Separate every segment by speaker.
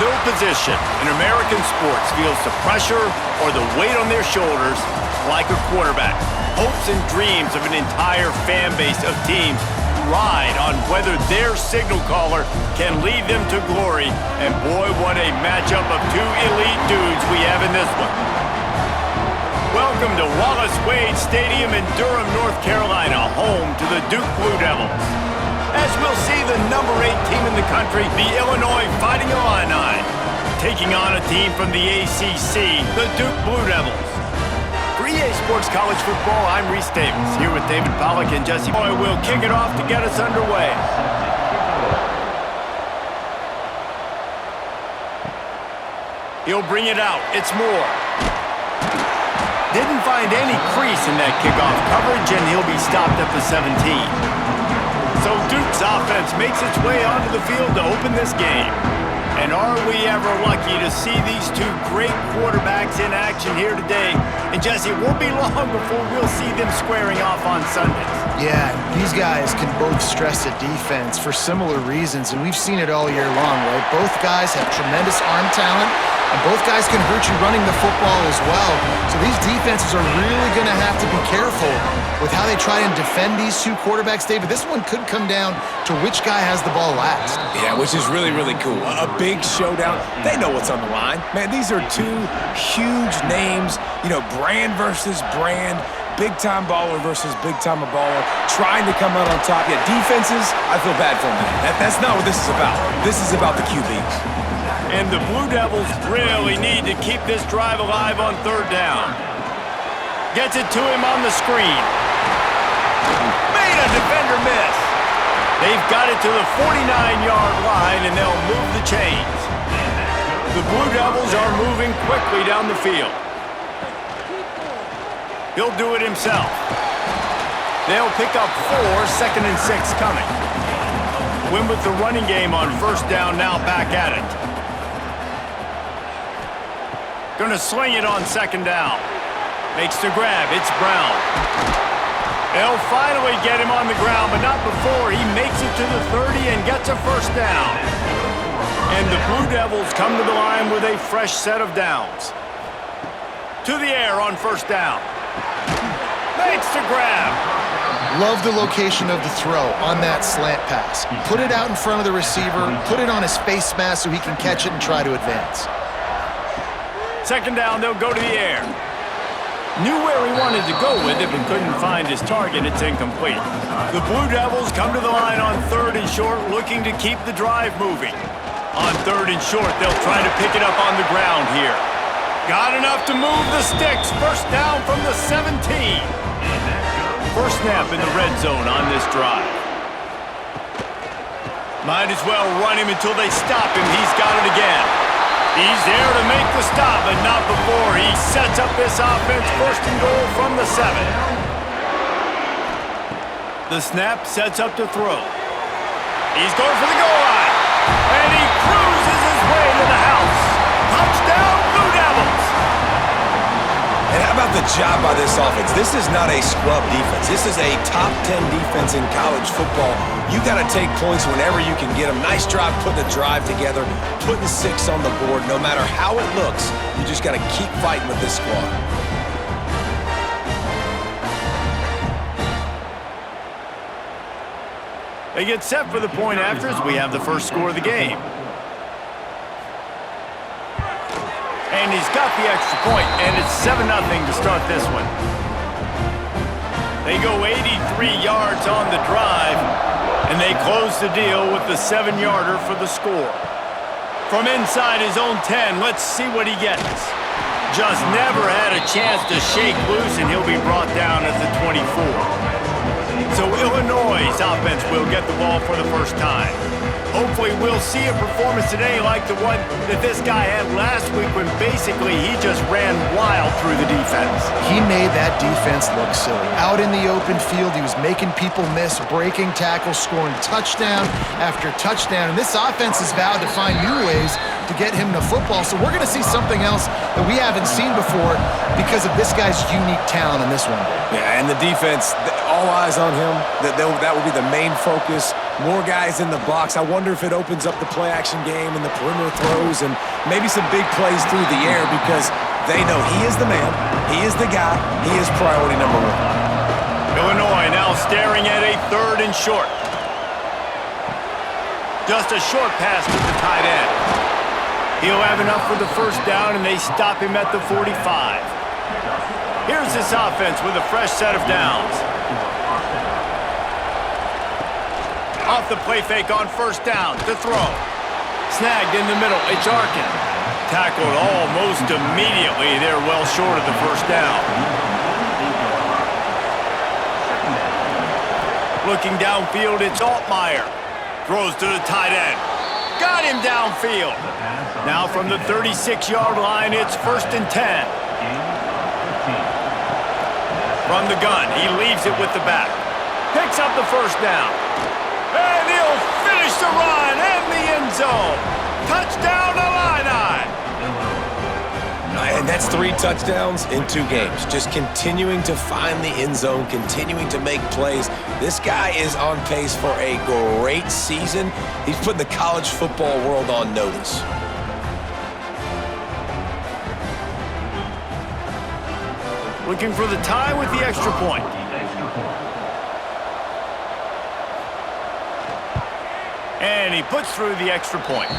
Speaker 1: no position in American sports feels the pressure or the weight on their shoulders like a quarterback. Hopes and dreams of an entire fan base of teams ride on whether their signal caller can lead them to glory. And boy, what a matchup of two elite dudes we have in this one. Welcome to Wallace Wade Stadium in Durham, North Carolina, home to the Duke Blue Devils. As we'll see the number 8 team in the country, the Illinois Fighting Illini, taking on a team from the ACC, the Duke Blue Devils. For EA Sports College Football, I'm Reese Davis, here with David Pollack and Jesse Boy. We'll kick it off to get us underway. He'll bring it out. It's Moore. Didn't find any crease in that kickoff coverage, and he'll be stopped at the 17. So Duke's offense makes its way onto the field to open this game. And are we ever lucky to see these two great quarterbacks in action here today? And Jesse, it won't be long before we'll see them squaring off on Sundays.
Speaker 2: Yeah, these guys can both stress a defense for similar reasons, and we've seen it all year long, right? Both guys have tremendous arm talent, and both guys can hurt you running the football as well. So these defenses are really going to have to be careful with how they try and defend these two quarterbacks. David, this one could come down to which guy has the ball last.
Speaker 3: Yeah, which is really, really cool. A big showdown. They know what's on the line. Man, these are two huge names, you know, brand versus brand. Big-time baller versus big-time baller, trying to come out on top. Yeah, defenses, I feel bad for them. That's not what this is about. This is about the QBs.
Speaker 1: And the Blue Devils really need to keep this drive alive on third down. Gets it to him on the screen. Made a defender miss. They've got it to the 49-yard line, and they'll move the chains. The Blue Devils are moving quickly down the field. He'll do it himself. They'll pick up 4, 2nd and 6 coming. Win with the running game on first down, now back at it. Gonna sling it on second down. Makes the grab, it's Brown. They'll finally get him on the ground, but not before he makes it to the 30 and gets a first down. And the Blue Devils come to the line with a fresh set of downs. To the air on first down. Makes the grab.
Speaker 2: Love the location of the throw on that slant pass. Put it out in front of the receiver, put it on his face mask so he can catch it and try to advance.
Speaker 1: Second down, they'll go to the air. Knew where he wanted to go with it, but couldn't find his target. It's incomplete. The Blue Devils come to the line on 3rd and short, looking to keep the drive moving. On 3rd and short, they'll try to pick it up on the ground here. Got enough to move the sticks. First down from the 17. First snap in the red zone on this drive. Might as well run him until they stop him. He's got it again. He's there to make the stop, but not before he sets up this offense. First and goal from the 7. The snap sets up to throw. He's going for the goal line. And he cruises his way to the house. Touchdown, Blue Devils!
Speaker 3: And how about the job by this offense? This is not a scrub defense. This is a top 10 defense in college football. You got to take points whenever you can get them. Nice job putting the drive together, putting 6 on the board. No matter how it looks, you just got to keep fighting with this squad.
Speaker 1: They get set for the point after as we have the first score of the game. And he's got the extra point, and it's 7-0 to start this one. They go 83 yards on the drive, and they close the deal with the 7-yarder for the score. From inside his own 10, let's see what he gets. Just never had a chance to shake loose, and he'll be brought down at the 24. So Illinois' offense will get the ball for the first time. Hopefully we'll see a performance today like the one that this guy had last week when basically he just ran wild through the defense.
Speaker 2: He made that defense look silly. Out in the open field, he was making people miss, breaking tackles, scoring touchdown after touchdown. And this offense has vowed to find new ways to get him to football. So we're going to see something else that we haven't seen before because of this guy's unique talent in this one.
Speaker 3: Yeah, and the defense, all all eyes on him. That will be the main focus. More guys in the box. I wonder if it opens up the play-action game and the perimeter throws and maybe some big plays through the air because they know he is the man, he is the guy, he is priority number one.
Speaker 1: Illinois now staring at a 3rd and short. Just a short pass to the tight end. He'll have enough for the first down, and they stop him at the 45. Here's this offense with a fresh set of downs. Off the play fake on first down to throw. Snagged in the middle. It's Arkin. Tackled almost immediately. They're well short of the first down. Looking downfield, it's Altmaier. Throws to the tight end. Got him downfield. Now from the 36-yard line, it's 1st and 10. From the gun, he leaves it with the back. Picks up the first down. And he'll finish the run in the end zone. Touchdown, Illini.
Speaker 3: And that's 3 touchdowns in 2 games. Just continuing to find the end zone, continuing to make plays. This guy is on pace for a great season. He's putting the college football world on notice.
Speaker 1: Looking for the tie with the extra point. And he puts through the extra point.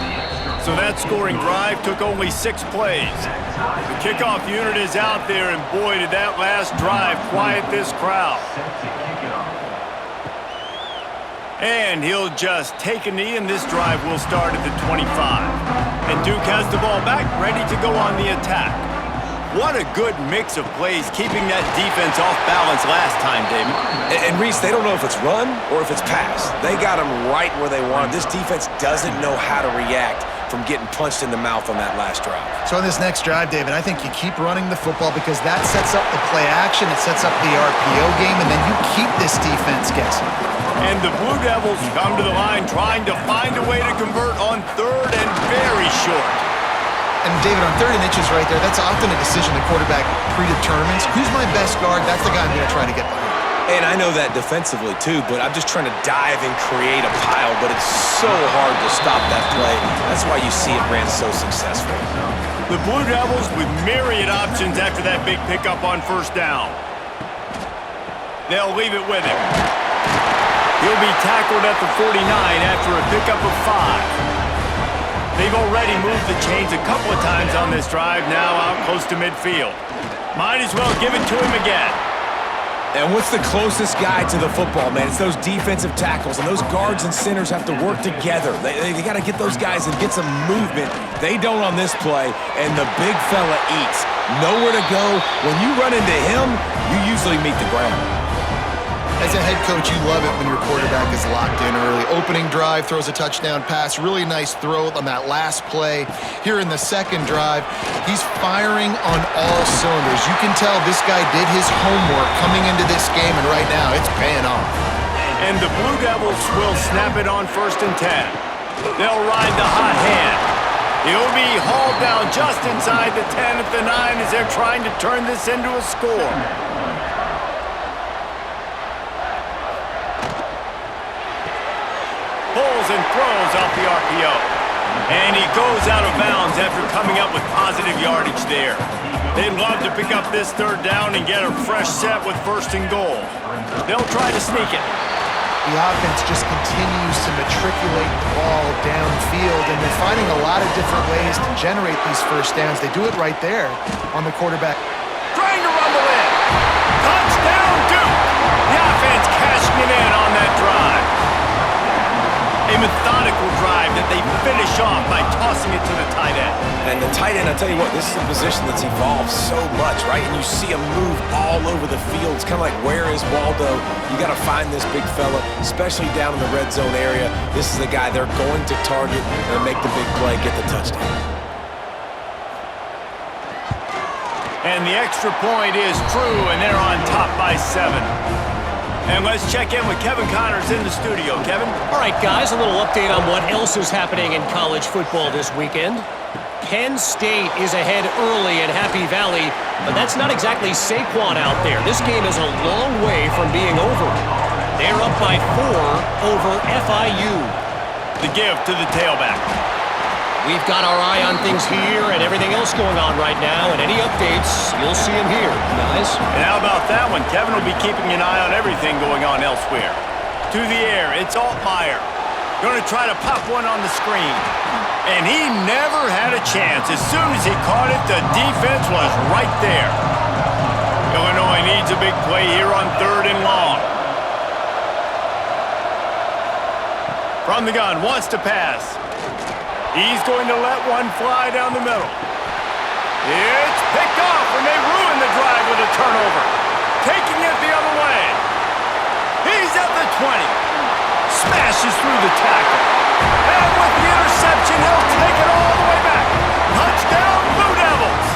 Speaker 1: So that scoring drive took only 6 plays. The kickoff unit is out there, and boy, did that last drive quiet this crowd. And he'll just take a knee, and this drive will start at the 25. And Duke has the ball back, ready to go on the attack. What a good mix of plays, keeping that defense off balance last time, David.
Speaker 3: And Reese, they don't know if it's run or if it's pass. They got them right where they want them. This defense doesn't know how to react from getting punched in the mouth on that last drive.
Speaker 2: So on this next drive, David, I think you keep running the football because that sets up the play action, it sets up the RPO game, and then you keep this defense guessing.
Speaker 1: And the Blue Devils come to the line trying to find a way to convert on 3rd and very short.
Speaker 2: And David, on 3rd and inches right there, that's often a decision the quarterback predetermines. Who's my best guard? That's the guy I'm going to try to get behind.
Speaker 3: And I know that defensively too, but I'm just trying to dive and create a pile, but it's so hard to stop that play. That's why you see it ran so successful.
Speaker 1: The Blue Devils with myriad options after that big pickup on first down. They'll leave it with him. He'll be tackled at the 49 after a pickup of 5. They've already moved the chains a couple of times on this drive, now out close to midfield. Might as well give it to him again.
Speaker 3: And what's the closest guy to the football, man? It's those defensive tackles, and those guards and centers have to work together. They got to get those guys and get some movement. They don't on this play, and the big fella eats. Nowhere to go. When you run into him, you usually meet the ground.
Speaker 2: As a head coach, you love it when your quarterback is locked in early. Opening drive, throws a touchdown pass. Really nice throw on that last play. Here in the second drive, he's firing on all cylinders. You can tell this guy did his homework coming into this game, and right now it's paying off.
Speaker 1: And the Blue Devils will snap it on 1st and 10. They'll ride the hot hand. He'll be hauled down just inside the 10 at the 9 as they're trying to turn this into a score. Pulls and throws off the RPO. And he goes out of bounds after coming up with positive yardage there. They'd love to pick up this 3rd down and get a fresh set with 1st and goal. They'll try to sneak it.
Speaker 2: The offense just continues to matriculate the ball downfield, and they're finding a lot of different ways to generate these first downs. They do it right there on the quarterback.
Speaker 1: Trying to rumble in. Touchdown, Duke. The offense cashing it in on that drive. A methodical drive that they finish off by tossing it to the tight end.
Speaker 3: And the tight end, I tell you what, this is a position that's evolved so much, right? And you see him move all over the field. It's kind of like, where is Waldo? You got to find this big fella, especially down in the red zone area. This is the guy they're going to target and make the big play, get the touchdown.
Speaker 1: And the extra point is true, and they're on top by 7. And let's check in with Kevin Connors in the studio. Kevin?
Speaker 4: All right, guys, a little update on what else is happening in college football this weekend. Penn State is ahead early in Happy Valley, but that's not exactly Saquon out there. This game is a long way from being over. They're up by 4 over FIU.
Speaker 1: The give to the tailback.
Speaker 4: We've got our eye on things here and everything else going on right now, and any updates, you'll see them here, guys.
Speaker 1: And how about that one? Kevin will be keeping an eye on everything going on elsewhere. To the air, it's Altmaier. Going to try to pop one on the screen. And he never had a chance. As soon as he caught it, the defense was right there. Illinois needs a big play here on 3rd and long. From the gun, wants to pass. He's going to let one fly down the middle. It's picked off, and they ruin the drive with a turnover. Taking it the other way. He's at the 20. Smashes through the tackle. And with the interception, he'll take it all the way back. Touchdown, Blue Devils.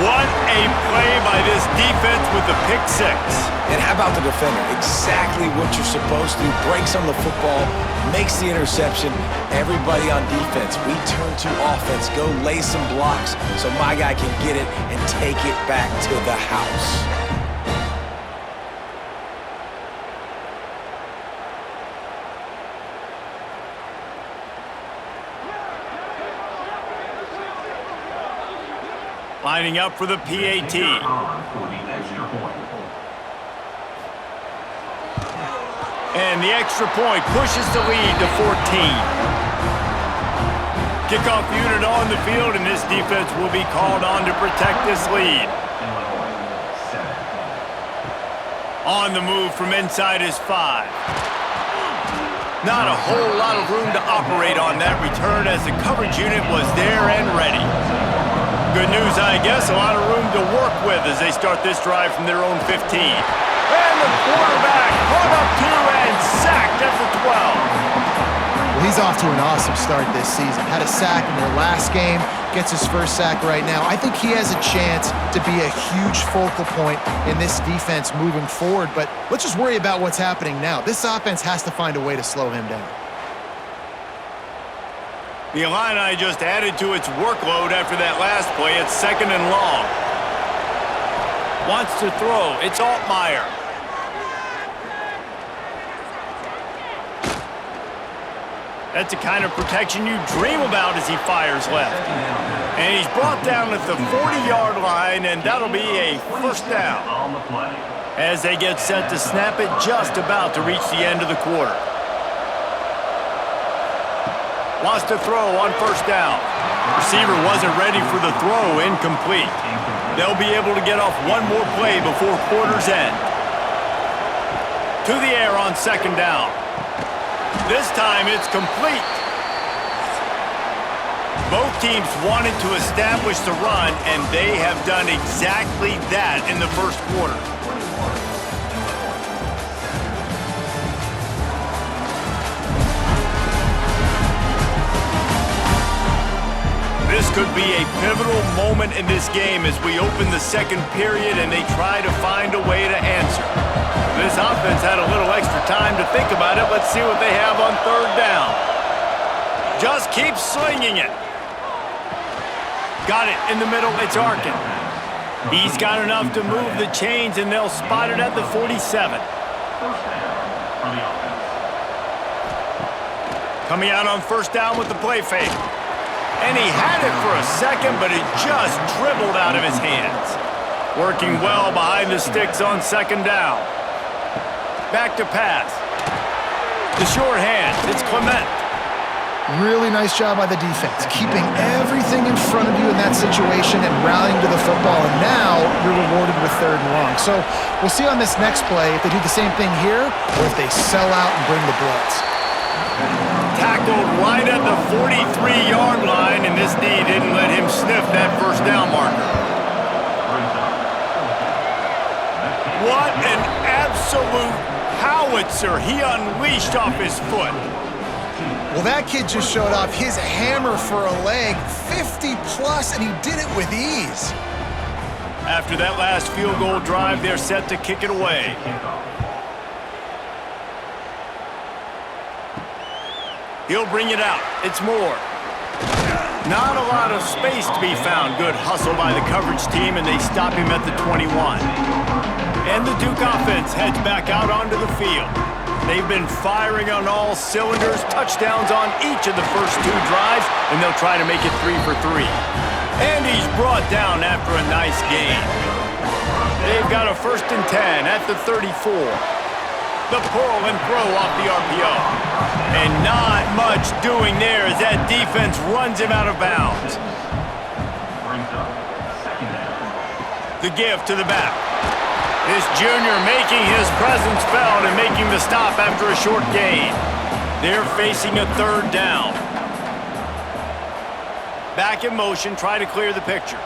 Speaker 1: What a play by this defense with the pick 6.
Speaker 3: And how about the defender? Exactly what you're supposed to do. Breaks on the football, makes the interception. Everybody on defense, we turn to offense. Go lay some blocks so my guy can get it and take it back to the house.
Speaker 1: Lining up for the PAT. And the extra point pushes the lead to 14. Kickoff unit on the field, and this defense will be called on to protect this lead. On the move from inside his 5. Not a whole lot of room to operate on that return as the coverage unit was there and ready. Good news, I guess, a lot of room to work with as they start this drive from their own 15. And the quarterback caught up to and sacked at the 12.
Speaker 2: Well, he's off to an awesome start this season. Had a sack in their last game, gets his first sack right now. I think he has a chance to be a huge focal point in this defense moving forward, but let's just worry about what's happening now. This offense has to find a way to slow him down.
Speaker 1: The Illini just added to its workload after that last play. It's 2nd and long. Wants to throw. It's Altmaier. That's the kind of protection you dream about as he fires left. And he's brought down at the 40-yard line, and that'll be a first down. As they get set to snap it just about to reach the end of the quarter. Wants to throw on first down. Receiver wasn't ready for the throw, incomplete. They'll be able to get off one more play before quarter's end. To the air on 2nd down. This time it's complete. Both teams wanted to establish the run, and they have done exactly that in the first quarter. This could be a pivotal moment in this game as we open the second period and they try to find a way to answer. This offense had a little extra time to think about it. Let's see what they have on 3rd down. Just keep slinging it. Got it in the middle. It's Arkin. He's got enough to move the chains, and they'll spot it at the 47. Coming out on 1st down with the play fake. And he had it for a second, but it just dribbled out of his hands. Working well behind the sticks on 2nd down. Back to pass. The short hand, it's Clement.
Speaker 2: Really nice job by the defense, keeping everything in front of you in that situation and rallying to the football, and now you're rewarded with 3rd and long. So we'll see on this next play if they do the same thing here or if they sell out and bring the blitz.
Speaker 1: Tackled right at the 43-yard line, and this D didn't let him sniff that first down marker. What an absolute howitzer he unleashed off his foot.
Speaker 2: Well, that kid just showed off his hammer for a leg, 50-plus, and he did it with ease.
Speaker 1: After that last field goal drive, they're set to kick it away. He'll bring it out. It's Moore. Not a lot of space to be found. Good hustle by the coverage team, and they stop him at the 21. And the Duke offense heads back out onto the field. They've been firing on all cylinders, touchdowns on each of the first 2 drives, and they'll try to make it 3 for 3. And he's brought down after a nice gain. They've got a 1st and 10 at the 34. The pull and throw off the RPO. And not much doing there as that defense runs him out of bounds. The give to the back. This junior making his presence felt and making the stop after a short gain. They're facing a 3rd down. Back in motion, try to clear the picture.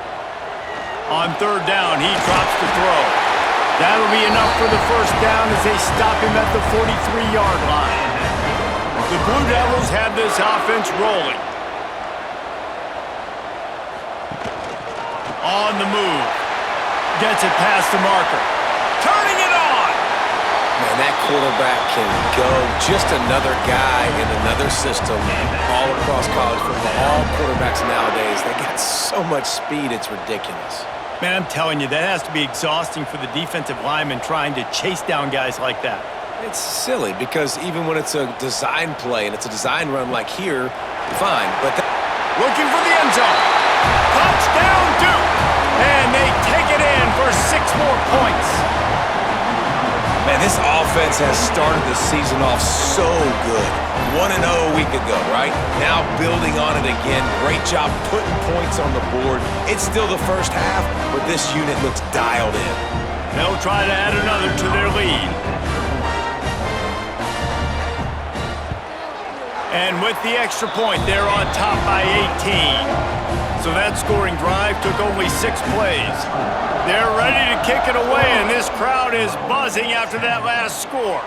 Speaker 1: On 3rd down, he drops the throw. That'll be enough for the 1st down as they stop him at the 43-yard line. The Blue Devils have this offense rolling. On the move. Gets it past the marker. Turning it on!
Speaker 3: Man, that quarterback can go. Just another guy in another system all across college football. All quarterbacks nowadays, they got so much speed, it's ridiculous.
Speaker 1: Man, I'm telling you, that has to be exhausting for the defensive lineman trying to chase down guys like that.
Speaker 3: It's silly because even when it's a design play and it's a design run like here, fine. But
Speaker 1: looking for the end zone. Touchdown, Duke! And they take it in for 6 more points.
Speaker 3: Man, this offense has started the season off so good. 1-0 a week ago, right? Now building on it again. Great job putting points on the board. It's still the first half, but this unit looks dialed in.
Speaker 1: They'll try to add another to their lead. And with the extra point, they're on top by 18. So that scoring drive took only 6 plays. They're ready to kick it away, and this crowd is buzzing after that last score.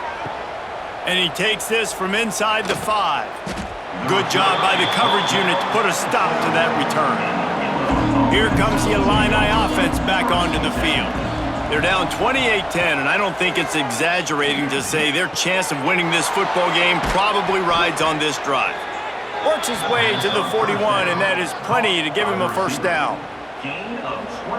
Speaker 1: And he takes this from inside the 5. Good job by the coverage unit to put a stop to that return. Here comes the Illini offense back onto the field. They're down 28-10, and I don't think it's exaggerating to say their chance of winning this football game probably rides on this drive. Works his way to the 41, and that is plenty to give him a 1st down.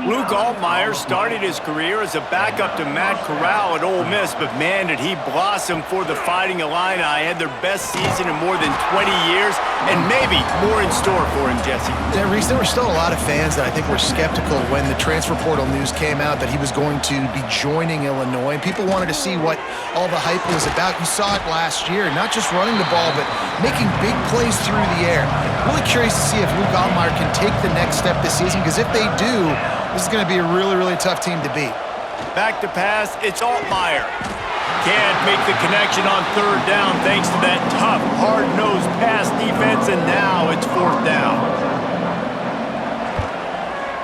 Speaker 1: Luke Altmaier started his career as a backup to Matt Corral at Ole Miss, but man, did he blossom for the Fighting Illini. Had their best season in more than 20 years, and maybe more in store for him, Jesse.
Speaker 2: Yeah, Reese, there were still a lot of fans that I think were skeptical when the transfer portal news came out that he was going to be joining Illinois. People wanted to see what all the hype was about. You saw it last year, not just running the ball, but making big plays through the air. Really curious to see if Luke Altmaier can take the next step this season, because if they do, this is going to be a really, really tough team to beat.
Speaker 1: Back to pass, it's Altmaier. Can't make the connection on 3rd down thanks to that tough, hard-nosed pass defense, and now it's 4th down.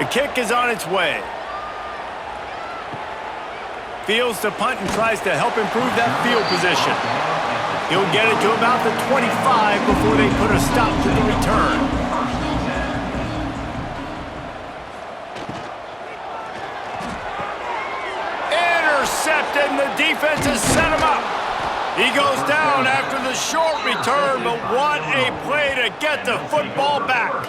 Speaker 1: The kick is on its way. Fields to punt and tries to help improve that field position. He'll get it to about the 25 before they put a stop to the return. Intercepted, and the defense has set him up. He goes down after the short return, but what a play to get the football back.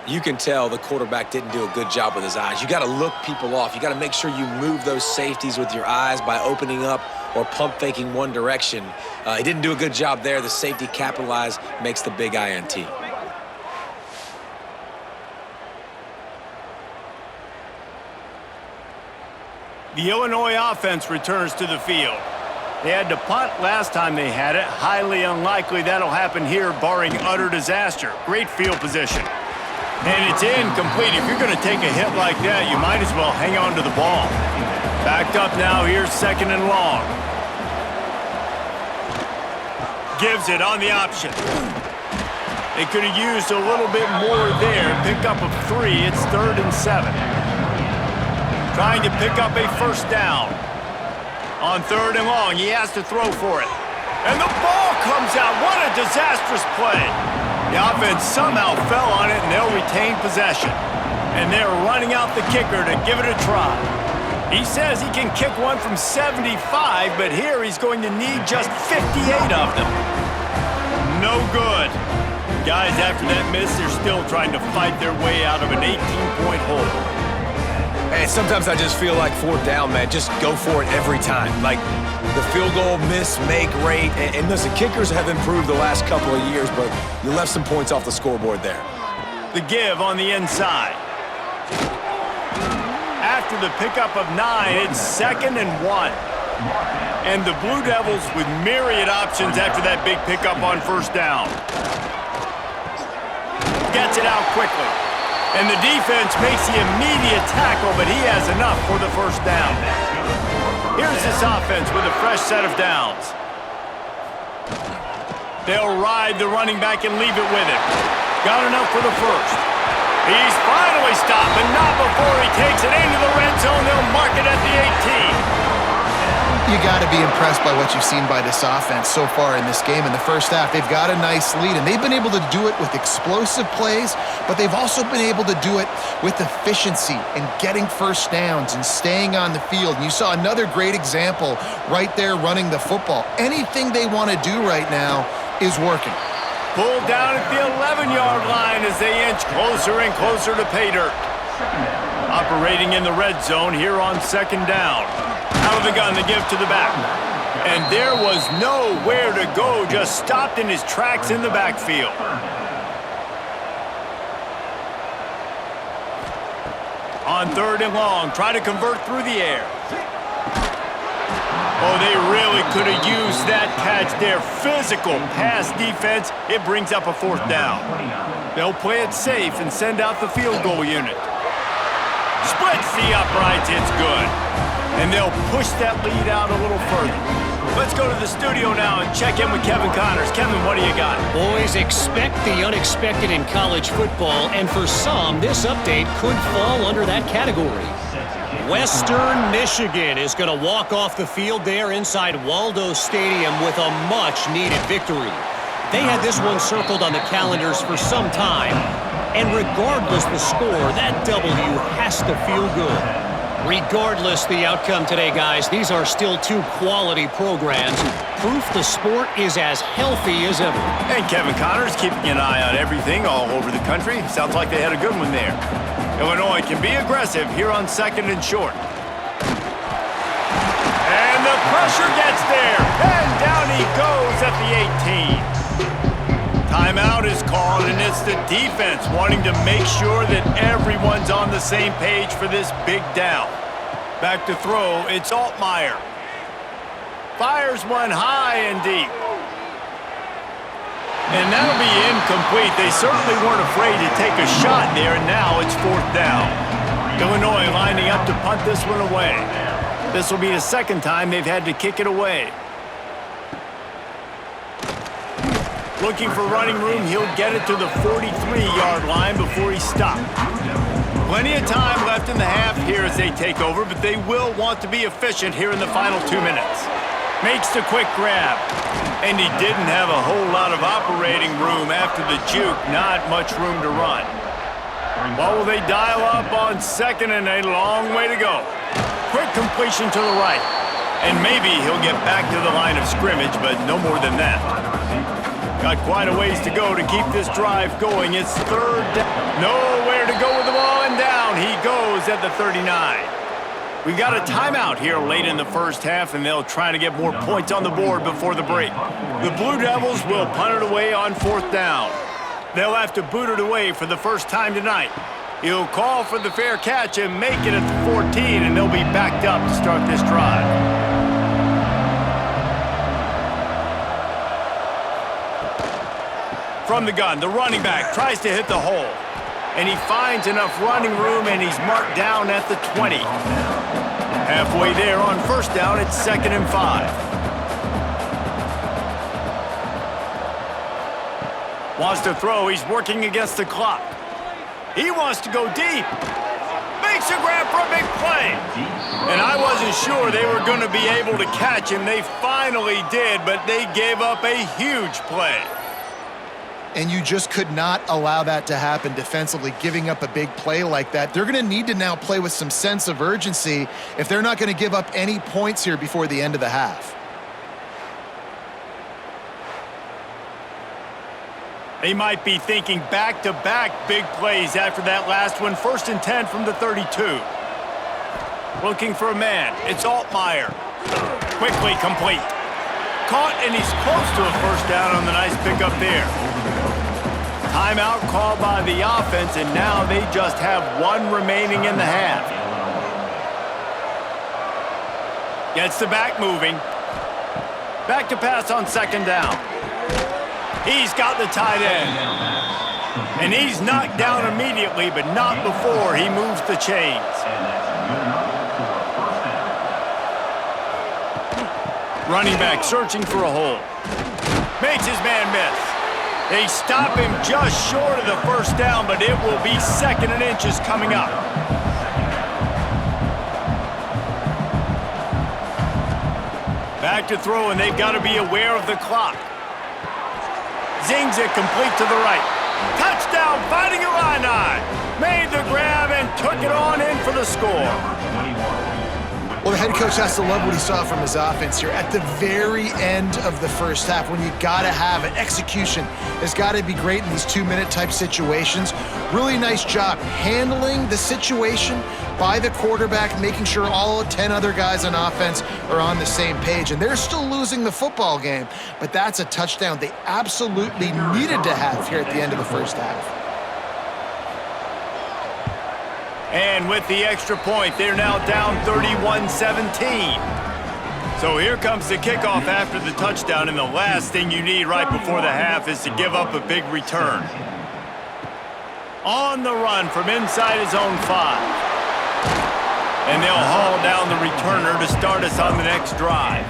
Speaker 3: You can tell the quarterback didn't do a good job with his eyes. You got to look people off. You got to make sure you move those safeties with your eyes by opening up or pump faking one direction. He didn't do a good job there. The safety capitalized, makes the big INT.
Speaker 1: The Illinois offense returns to the field. They had to punt last time they had it. Highly unlikely that'll happen here, barring utter disaster. Great field position. And it's incomplete. If you're going to take a hit like that, you might as well hang on to the ball. Backed up now, here's 2nd and long. Gives it on the option. They could have used a little bit more there. Pick up of 3, it's 3rd and 7. Trying to pick up a 1st down. On 3rd and long, he has to throw for it. And the ball comes out. What a disastrous play. The offense somehow fell on it, and they'll retain possession. And they're running out the kicker to give it a try. He says he can kick one from 75, but here he's going to need just 58 of them. No good. Guys, after that miss, they're still trying to fight their way out of an 18-point hole.
Speaker 3: And sometimes I just feel like fourth down, man, just go for it every time. Like the field goal, miss, make, rate. And listen, kickers have improved the last couple of years, but you left some points off the scoreboard there.
Speaker 1: The give on the inside. After the pickup of 9, it's 2nd and 1. And the Blue Devils with myriad options after that big pickup on first down. Gets it out quickly. And the defense makes the immediate tackle, but he has enough for the first down. Here's this offense with a fresh set of downs. They'll ride the running back and leave it with him. Got enough for the first. He's finally stopped, but not before he takes it into the red zone. They'll mark it at the 18.
Speaker 2: You got to be impressed by what you've seen by this offense so far in this game. In the first half, they've got a nice lead, and they've been able to do it with explosive plays, but they've also been able to do it with efficiency and getting first downs and staying on the field. And you saw another great example right there running the football. Anything they want to do right now is working.
Speaker 1: Pulled down at the 11-yard line as they inch closer and closer to pay dirt. Operating in the red zone here on 2nd down. Out of the gun to give to the back. And there was nowhere to go, just stopped in his tracks in the backfield. On 3rd and long, try to convert through the air. Oh, they really could have used that catch there. Physical pass defense. It brings up a 4th down. They'll play it safe and send out the field goal unit. Splits the uprights. It's good. And they'll push that lead out a little further. Let's go to the studio now and check in with Kevin Connors. Kevin, what do you got?
Speaker 4: Boys, expect the unexpected in college football, and for some, this update could fall under that category. Western Michigan is going to walk off the field there inside Waldo Stadium with a much-needed victory. They had this one circled on the calendars for some time, and regardless the score, that W has to feel good. Regardless the outcome today, guys, these are still two quality programs. Proof the sport is as healthy as ever.
Speaker 1: And Kevin Connors keeping an eye on everything all over the country. Sounds like they had a good one there. Illinois can be aggressive here on 2nd and short. And the pressure gets there. And down he goes at the 18. Timeout is called, and it's the defense wanting to make sure that everyone's on the same page for this big down. Back to throw, it's Altmaier. Fires one high and deep. And that'll be incomplete. They certainly weren't afraid to take a shot there, and now it's 4th down. Illinois lining up to punt this one away. This will be the 2nd time they've had to kick it away. Looking for running room, he'll get it to the 43-yard line before he stopped. Plenty of time left in the half here as they take over, but they will want to be efficient here in the final 2 minutes. Makes the quick grab. And he didn't have a whole lot of operating room after the juke. Not much room to run. What will they dial up on 2nd and a long way to go? Quick completion to the right. And maybe he'll get back to the line of scrimmage, but no more than that. Got quite a ways to go to keep this drive going. It's 3rd down. Nowhere to go with the ball, and down he goes at the 39. We've got a timeout here late in the first half, and they'll try to get more points on the board before the break. The Blue Devils will punt it away on 4th down. They'll have to boot it away for the first time tonight. He'll call for the fair catch and make it at the 14, and they'll be backed up to start this drive. From the gun, the running back tries to hit the hole. And he finds enough running room, and he's marked down at the 20. Halfway there on 1st down, it's 2nd and 5. Wants to throw, he's working against the clock. He wants to go deep. Makes a grab for a big play. And I wasn't sure they were going to be able to catch him. They finally did, but they gave up a huge play.
Speaker 2: And you just could not allow that to happen defensively, giving up a big play like that. They're going to need to now play with some sense of urgency if they're not going to give up any points here before the end of the half.
Speaker 1: They might be thinking back-to-back big plays after that last one. 1st and 10 from the 32. Looking for a man. It's Altmaier. Quickly complete. Caught, and he's close to a first down on the nice pickup there. Timeout called by the offense, and now they just have one remaining in the half. Gets the back moving. Back to pass on 2nd down. He's got the tight end. And he's knocked down immediately, but not before he moves the chains. Running back searching for a hole. Makes his man miss. They stop him just short of the first down, but it will be 2nd and inches coming up. Back to throw, and they've got to be aware of the clock. Zings it complete to the right. Touchdown, fighting Illini. Made the grab and took it on in for the score.
Speaker 2: Well, the head coach has to love what he saw from his offense here at the very end of the first half, when you got to have an execution. It's got to be great in these 2-minute type situations. Really nice job handling the situation by the quarterback, making sure all 10 other guys on offense are on the same page. And they're still losing the football game, but that's a touchdown they absolutely needed to have here at the end of the first half.
Speaker 1: And with the extra point, they're now down 31-17. So here comes the kickoff after the touchdown, and the last thing you need right before the half is to give up a big return. On the run from inside his own 5. And they'll haul down the returner to start us on the next drive.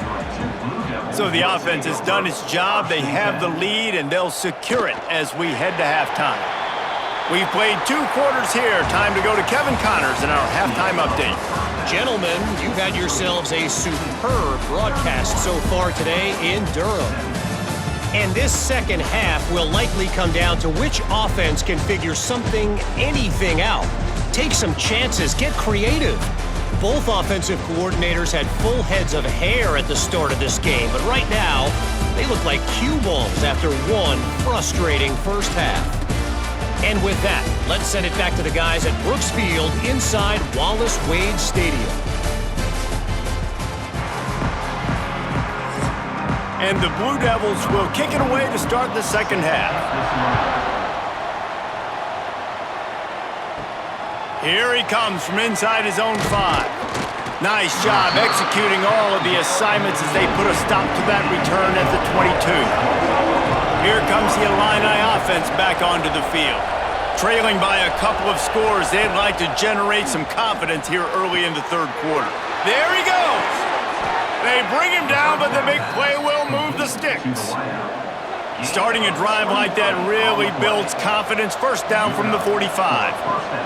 Speaker 1: So the offense has done its job. They have the lead, and they'll secure it as we head to halftime. We've played 2 quarters here. Time to go to Kevin Connors in our halftime update.
Speaker 4: Gentlemen, you've had yourselves a superb broadcast so far today in Durham. And this second half will likely come down to which offense can figure something, anything out. Take some chances, get creative. Both offensive coordinators had full heads of hair at the start of this game, but right now, they look like cue balls after one frustrating first half. And with that, let's send it back to the guys at Brooks Field inside Wallace Wade Stadium.
Speaker 1: And the Blue Devils will kick it away to start the second half. Here he comes from inside his own 5. Nice job executing all of the assignments as they put a stop to that return at the 22. Here comes the Illini offense back onto the field. Trailing by a couple of scores, they'd like to generate some confidence here early in the 3rd quarter. There he goes! They bring him down, but the big play will move the sticks. Starting a drive like that really builds confidence. First down from the 45.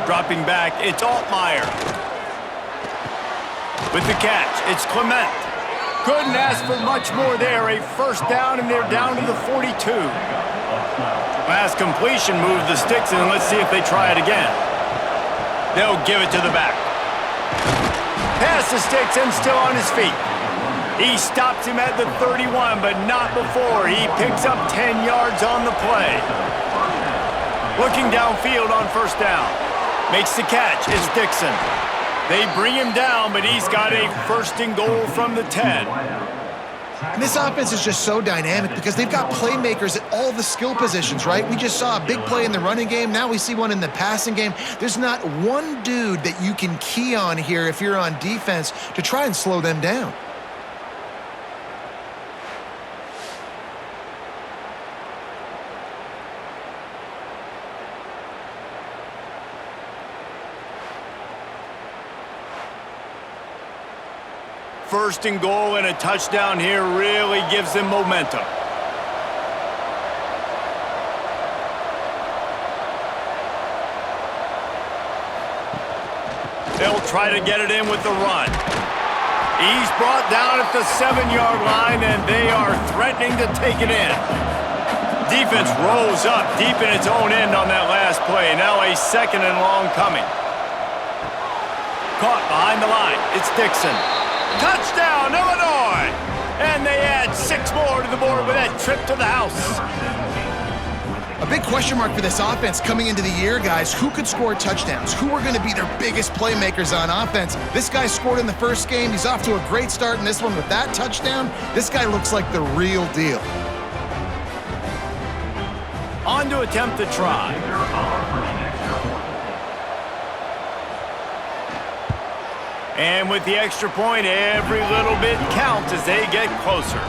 Speaker 1: Dropping back, it's Altmaier. With the catch, it's Clement. Couldn't ask for much more there. A first down, and they're down to the 42. Last completion moved the sticks, and let's see if they try it again. They'll give it to the back. Past the sticks and still on his feet. He stops him at the 31, but not before. He picks up 10 yards on the play. Looking downfield on first down. Makes the catch. It's Dixon. They bring him down, but he's got a 1st and goal from the 10.
Speaker 2: And this offense is just so dynamic because they've got playmakers at all the skill positions, right? We just saw a big play in the running game. Now we see one in the passing game. There's not one dude that you can key on here if you're on defense to try and slow them down.
Speaker 1: First and goal and a touchdown here really gives them momentum. They'll try to get it in with the run. He's brought down at the 7-yard line, and they are threatening to take it in. Defense rolls up deep in its own end on that last play. Now a 2nd and long coming. Caught behind the line. It's Dixon. Touchdown, Illinois! And they add 6 more to the board with that trip to the house.
Speaker 2: A big question mark for this offense coming into the year, guys. Who could score touchdowns? Who are going to be their biggest playmakers on offense? This guy scored in the first game. He's off to a great start in this one with that touchdown. This guy looks like the real deal.
Speaker 1: On to attempt the try. And with the extra point, every little bit counts as they get closer.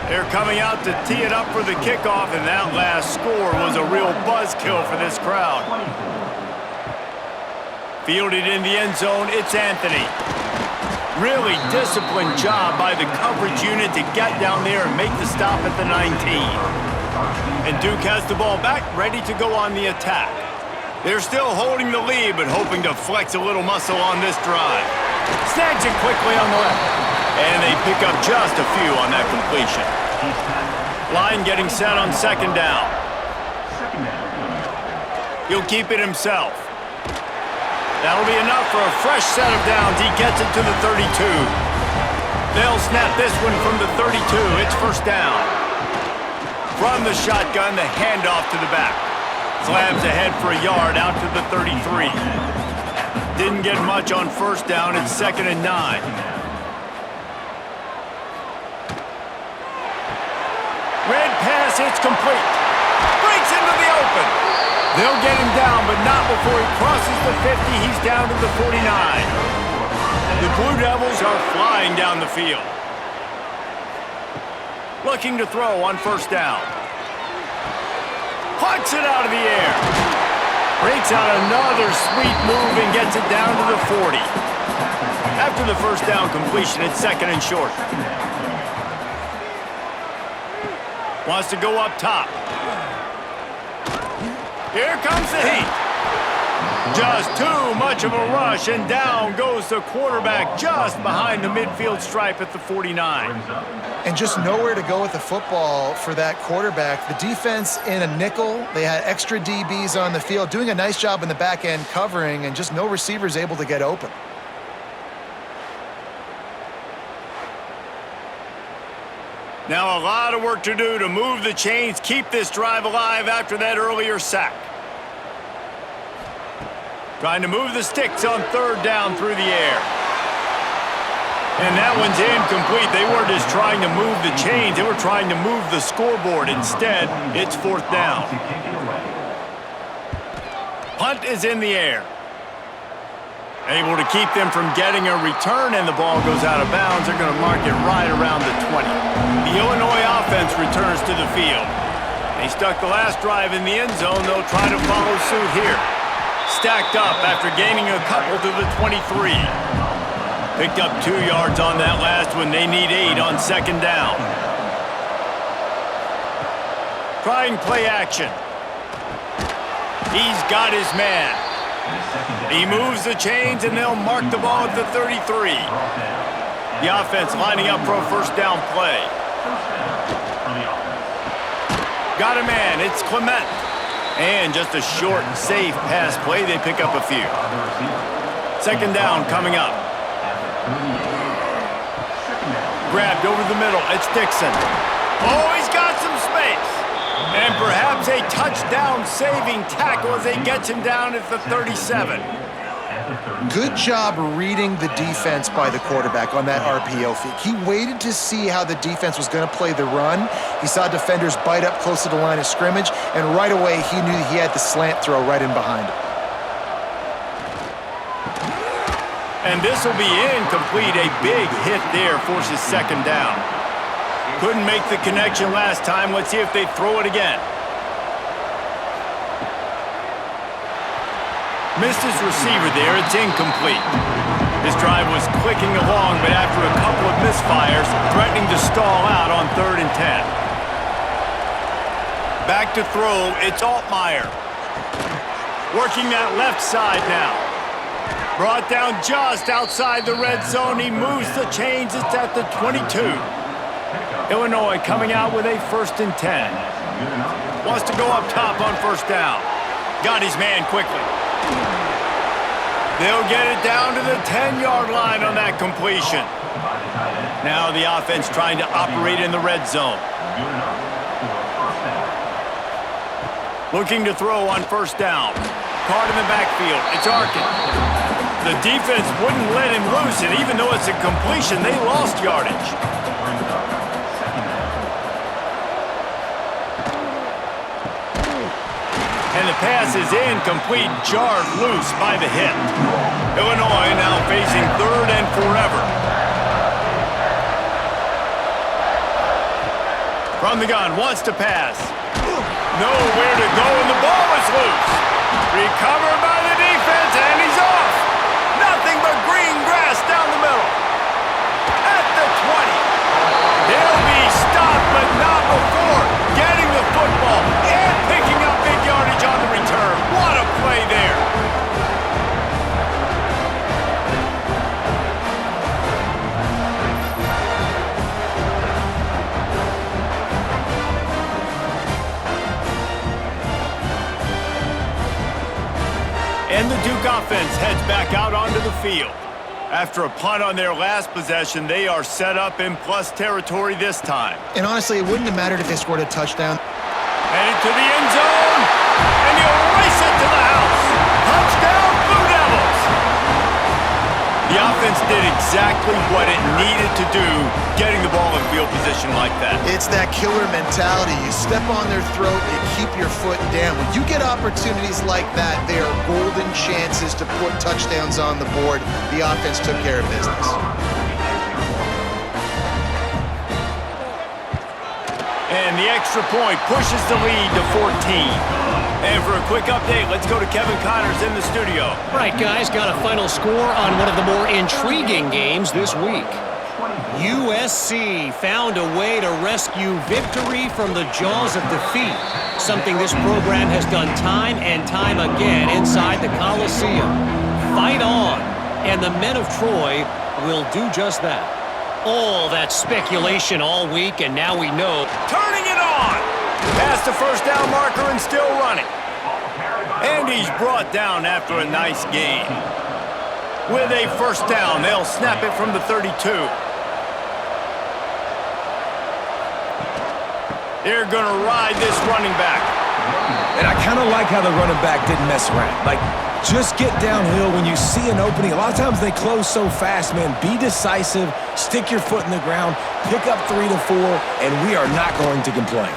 Speaker 1: They're coming out to tee it up for the kickoff, and that last score was a real buzzkill for this crowd. Fielded in the end zone, it's Anthony. Really disciplined job by the coverage unit to get down there and make the stop at the 19. And Duke has the ball back, ready to go on the attack. They're still holding the lead, but hoping to flex a little muscle on this drive. Snags it quickly on the left. And they pick up just a few on that completion. Line getting set on second down. He'll keep it himself. That'll be enough for a fresh set of downs. He gets it to the 32. They'll snap this one from the 32. It's first down. From the shotgun, the handoff to the back. Slams ahead for a yard out to the 33. Didn't get much on first down. It's 2nd and 9. Red pass, it's complete. Breaks into the open. They'll get him down, but not before he crosses the 50. He's down to the 49. The Blue Devils are flying down the field. Looking to throw on first down. Plucks it out of the air. Breaks out another sweet move and gets it down to the 40. After the first down completion, it's 2nd and short. Wants to go up top. Here comes the heat. Just too much of a rush, and down goes the quarterback just behind the midfield stripe at the 49.
Speaker 2: And just nowhere to go with the football for that quarterback. The defense in a nickel, they had extra DBs on the field, doing a nice job in the back end covering, and just no receivers able to get open.
Speaker 1: Now a lot of work to do to move the chains, keep this drive alive after that earlier sack. Trying to move the sticks on third down through the air. And that one's incomplete. They weren't just trying to move the chains, they were trying to move the scoreboard. Instead, it's 4th down. Punt is in the air. Able to keep them from getting a return, and the ball goes out of bounds. They're going to mark it right around the 20. The Illinois offense returns to the field. They stuck the last drive in the end zone. They'll try to follow suit here. Stacked up after gaining a couple to the 23. Picked up 2 yards on that last one. They need 8 on second down. Trying play action. He's got his man. He moves the chains, and they'll mark the ball at the 33. The offense lining up for a first down play. Got a man. It's Clement. And just a short, safe pass play. They pick up a few. Second down coming up. Grabbed over the middle. It's Dixon. Oh, he's got some space. And perhaps a touchdown-saving tackle as they get him down at the 37.
Speaker 2: Good job reading the defense by the quarterback on that RPO fake. He waited to see how the defense was going to play the run. He saw defenders bite up close to the line of scrimmage, and right away he knew he had the slant throw right in behind him.
Speaker 1: And this will be incomplete. A big hit there forces second down. Couldn't make the connection last time. Let's see if they throw it again. Missed his receiver there. It's incomplete. This drive was clicking along, but after a couple of misfires, threatening to stall out on 3rd and 10. Back to throw. It's Altmaier. Working that left side now. Brought down just outside the red zone. He moves the chains. It's at the 22. Illinois coming out with a 1st and 10. Wants to go up top on first down. Got his man quickly. They'll get it down to the 10-yard line on that completion. Now the offense trying to operate in the red zone. Looking to throw on first down. Caught in the backfield. It's Arkin. The defense wouldn't let him loose, and even though it's a completion, they lost yardage. And the pass is incomplete, jarred loose by the hit. Illinois now facing 3rd and forever. From the gun, wants to pass. Nowhere to go, and the ball is loose. Recovered by the defense, and he's off. Nothing but green grass down the middle. At the 20. They'll be stopped, but not before getting the football and picking up big yardage on the return. What a play there. And the Duke offense heads back out onto the field. After a punt on their last possession, they are set up in plus territory this time.
Speaker 2: And honestly, it wouldn't have mattered if they scored a touchdown.
Speaker 1: Headed to the end zone, and he'll race it to the house. Touchdown, Blue Devils! The offense did exactly what it needed to do, getting the ball in field position like that.
Speaker 2: It's that killer mentality. You step on their throat, you keep your foot down. When you get opportunities like that, they are golden chances to put touchdowns on the board. The offense took care of business.
Speaker 1: And the extra point pushes the lead to 14. And for a quick update, let's go to Kevin Connors in the studio.
Speaker 4: Right, guys, got a final score on one of the more intriguing games this week. USC found a way to rescue victory from the jaws of defeat, something this program has done time and time again inside the Coliseum. Fight on, and the men of Troy will do just that. All that speculation all week, and now we know.
Speaker 1: Turning it on! Past the first down marker and still running. And he's brought down after a nice gain. With a first down, they'll snap it from the 32. They're going to ride this running back.
Speaker 3: And I kind of like how the running back didn't mess around. Like, just get downhill when you see an opening. A lot of times they close so fast, man. Be decisive, stick your foot in the ground, pick up 3 to 4, and we are not going to complain.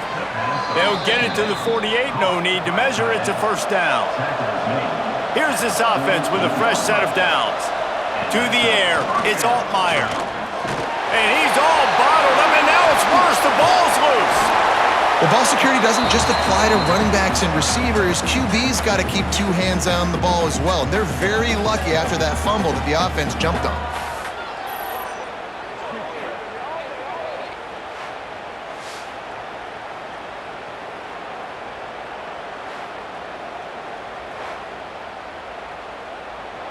Speaker 1: They'll get it to the 48, no need to measure. It's a first down. Here's this offense with a fresh set of downs. To the air, it's Altmaier. And he's all bottled up, and now it's worse. The ball's loose.
Speaker 2: Well, ball security doesn't just apply to running backs and receivers. QB's got to keep 2 hands on the ball as well. And they're very lucky after that fumble that the offense jumped on.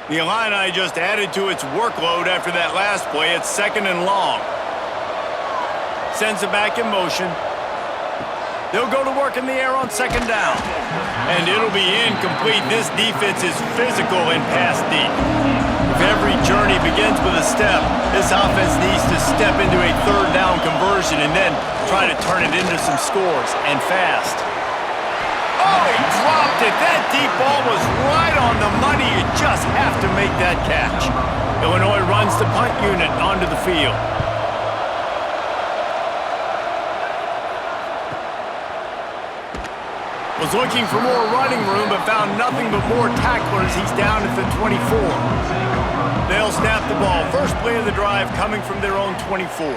Speaker 1: The Illini just added to its workload after that last play. It's 2nd and long. Sends it back in motion. They'll go to work in the air on 2nd down. And it'll be incomplete. This defense is physical and pass deep. If every journey begins with a step, this offense needs to step into a 3rd down conversion and then try to turn it into some scores, and fast. Oh, he dropped it. That deep ball was right on the money. You just have to make that catch. Illinois runs the punt unit onto the field. Was looking for more running room, but found nothing but more tacklers. He's down at the 24. They'll snap the ball. First play of the drive coming from their own 24.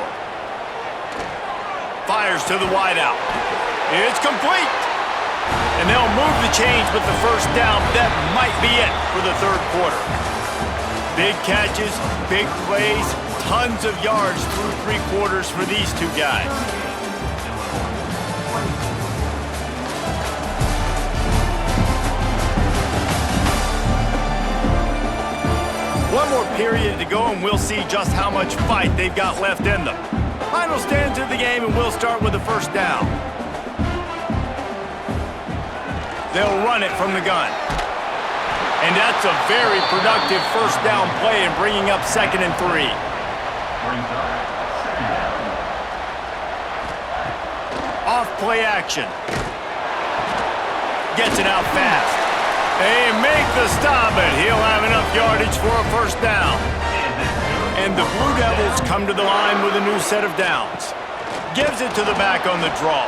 Speaker 1: Fires to the wideout. It's complete. And they'll move the chains with the first down. That might be it for the 3rd quarter. Big catches, big plays, tons of yards through 3 quarters for these 2 guys. One more period to go, and we'll see just how much fight they've got left in them. Final stand to the game, and we'll start with the first down. They'll run it from the gun. And that's a very productive first down play and bringing up 2nd and 3. Off play action. gets it out fast. They make the stop, but he'll have enough yardage for a first down. And the Blue Devils come to the line with a new set of downs. Gives it to the back on the draw.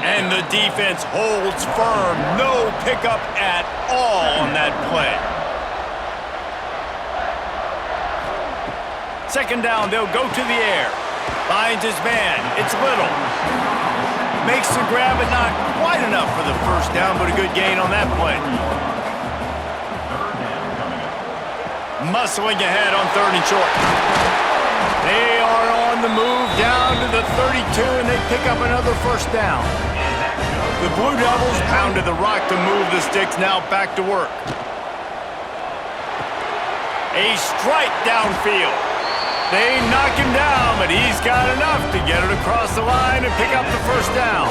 Speaker 1: And the defense holds firm. No pickup at all on that play. Second down, they'll go to the air. Finds his man. It's Little. Makes the grab, but not quite enough for the first down, but a good gain on that play. Muscling ahead on 3rd and short. They are on the move down to the 32, and they pick up another first down. The Blue Devils pounded the rock to move the sticks, now back to work. A strike downfield. They knock him down, but he's got enough to get it across the line and pick up the first down.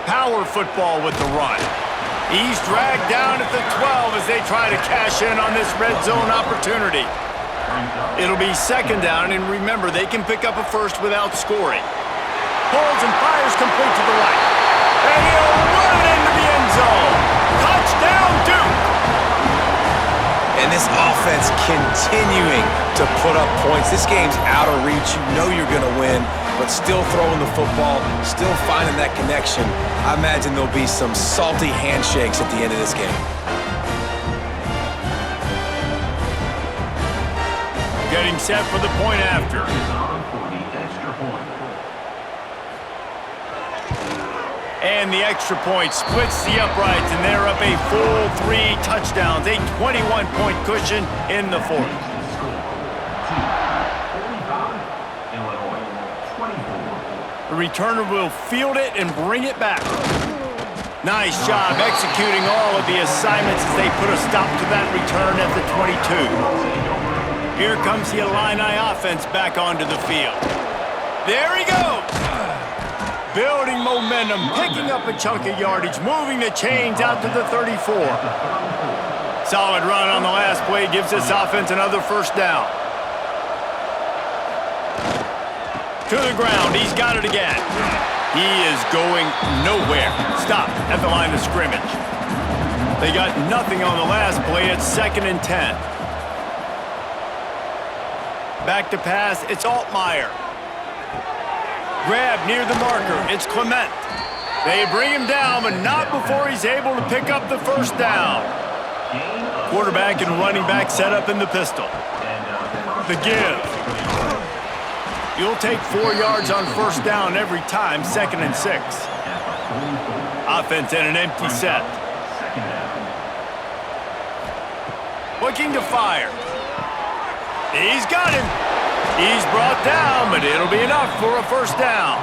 Speaker 1: Power football with the run. He's dragged down at the 12 as they try to cash in on this red zone opportunity. It'll be second down, and remember, they can pick up a first without scoring. Pulls and fires complete to the right. And he'll run it into the end zone. Touchdown, Duke!
Speaker 3: And this offense continuing to put up points. This game's out of reach. You know you're going to win, but still throwing the football, still finding that connection. I imagine there'll be some salty handshakes at the end of this game.
Speaker 1: Getting set for the point after. And the extra point splits the uprights, and they're up a full 3 touchdowns, a 21-point cushion in the fourth. The returner will field it and bring it back. Nice job executing all of the assignments as they put a stop to that return at the 22. Here comes the Illini offense back onto the field. There he goes! Building momentum, picking up a chunk of yardage, moving the chains out to the 34. Solid run on the last play gives this offense another first down. To the ground, he's got it again. He is going nowhere. Stop at the line of scrimmage. They got nothing on the last play. It's 2nd and 10. Back to pass, it's Altmaier. Grab near the marker, it's Clement. They bring him down, but not before he's able to pick up the first down. Quarterback and running back set up in the pistol. The give. You'll take 4 yards on first down every time, 2nd and 6. Offense in an empty set. Looking to fire. He's got him. He's brought down, but it'll be enough for a first down.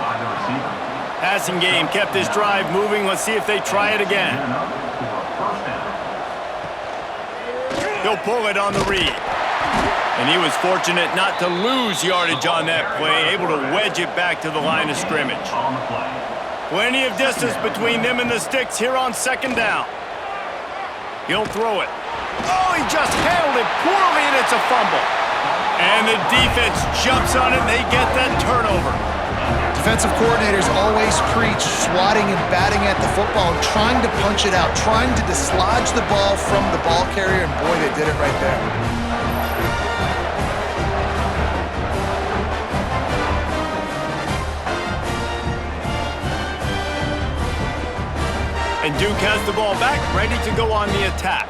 Speaker 1: Passing game kept this drive moving. Let's see if they try it again. They'll pull it on the read. And he was fortunate not to lose yardage on that play, able to wedge it back to the line of scrimmage. Plenty of distance between them and the sticks here on 2nd down. He'll throw it. Oh, he just handled it poorly, and it's a fumble. And the defense jumps on it, and they get that turnover.
Speaker 2: Defensive coordinators always preach swatting and batting at the football, trying to punch it out, trying to dislodge the ball from the ball carrier, and boy, they did it right there.
Speaker 1: And Duke has the ball back, ready to go on the attack.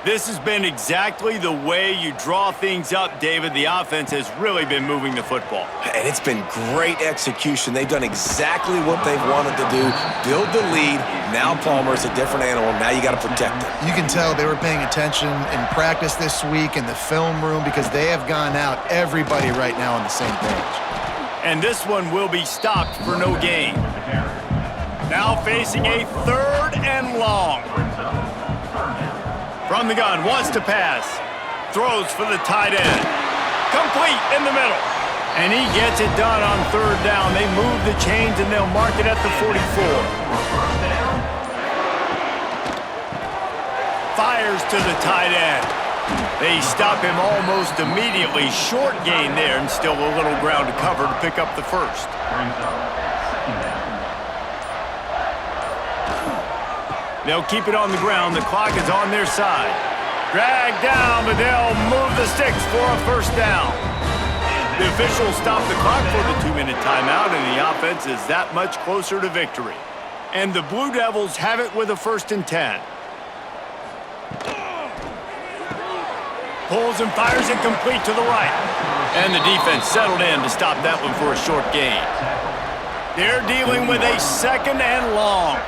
Speaker 1: This has been exactly the way you draw things up, David. The offense has really been moving the football.
Speaker 3: And it's been great execution. They've done exactly what they've wanted to do. Build the lead. Now Palmer's a different animal. Now you got to protect him.
Speaker 2: You can tell they were paying attention in practice this week in the film room because they have gone out, everybody right now on the same page.
Speaker 1: And this one will be stopped for no gain. Now facing a 3rd and long. From the gun, wants to pass. Throws for the tight end. Complete in the middle. And he gets it done on 3rd down. They move the chains, and they'll mark it at the 44. Fires to the tight end. They stop him almost immediately. Short gain there, and still a little ground to cover to pick up the first. They'll keep it on the ground. The clock is on their side. Dragged down, but they'll move the sticks for a first down. The officials stop the clock for the 2-minute timeout, and the offense is that much closer to victory. And the Blue Devils have it with a 1st and 10. Pulls and fires it complete to the right. And the defense settled in to stop that one for a short gain. They're dealing with a 2nd and long.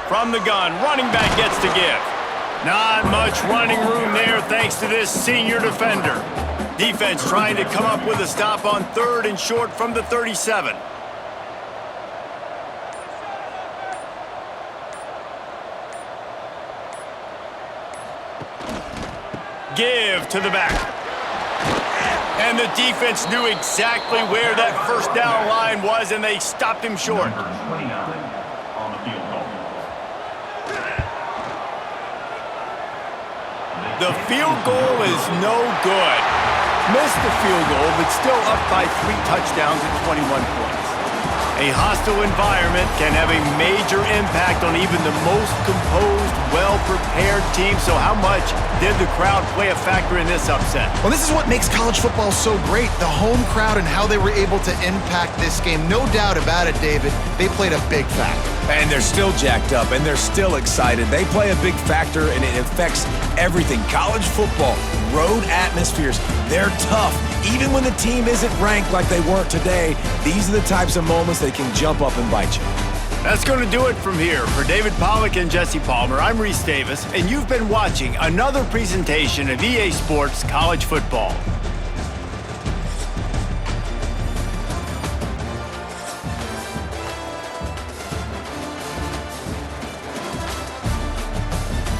Speaker 1: From the gun, running back gets to give. Not much running room there thanks to this senior defender. Defense trying to come up with a stop on 3rd and short from the 37. Give to the back. And the defense knew exactly where that first down line was, and they stopped him short. The field goal is no good. Missed the field goal, but still up by 3 touchdowns at 21 points. A hostile environment can have a major impact on even the most composed, well-prepared team. So how much did the crowd play a factor in this upset?
Speaker 2: Well, this is what makes college football so great, the home crowd and how they were able to impact this game. No doubt about it, David, they played a big factor.
Speaker 3: And they're still jacked up, and they're still excited. They play a big factor, and it affects everything. College football, road atmospheres, they're tough. Even when the team isn't ranked like they weren't today, these are the types of moments that can jump up and bite you.
Speaker 1: That's going to do it from here. For David Pollack and Jesse Palmer, I'm Reese Davis, and you've been watching another presentation of EA Sports College Football.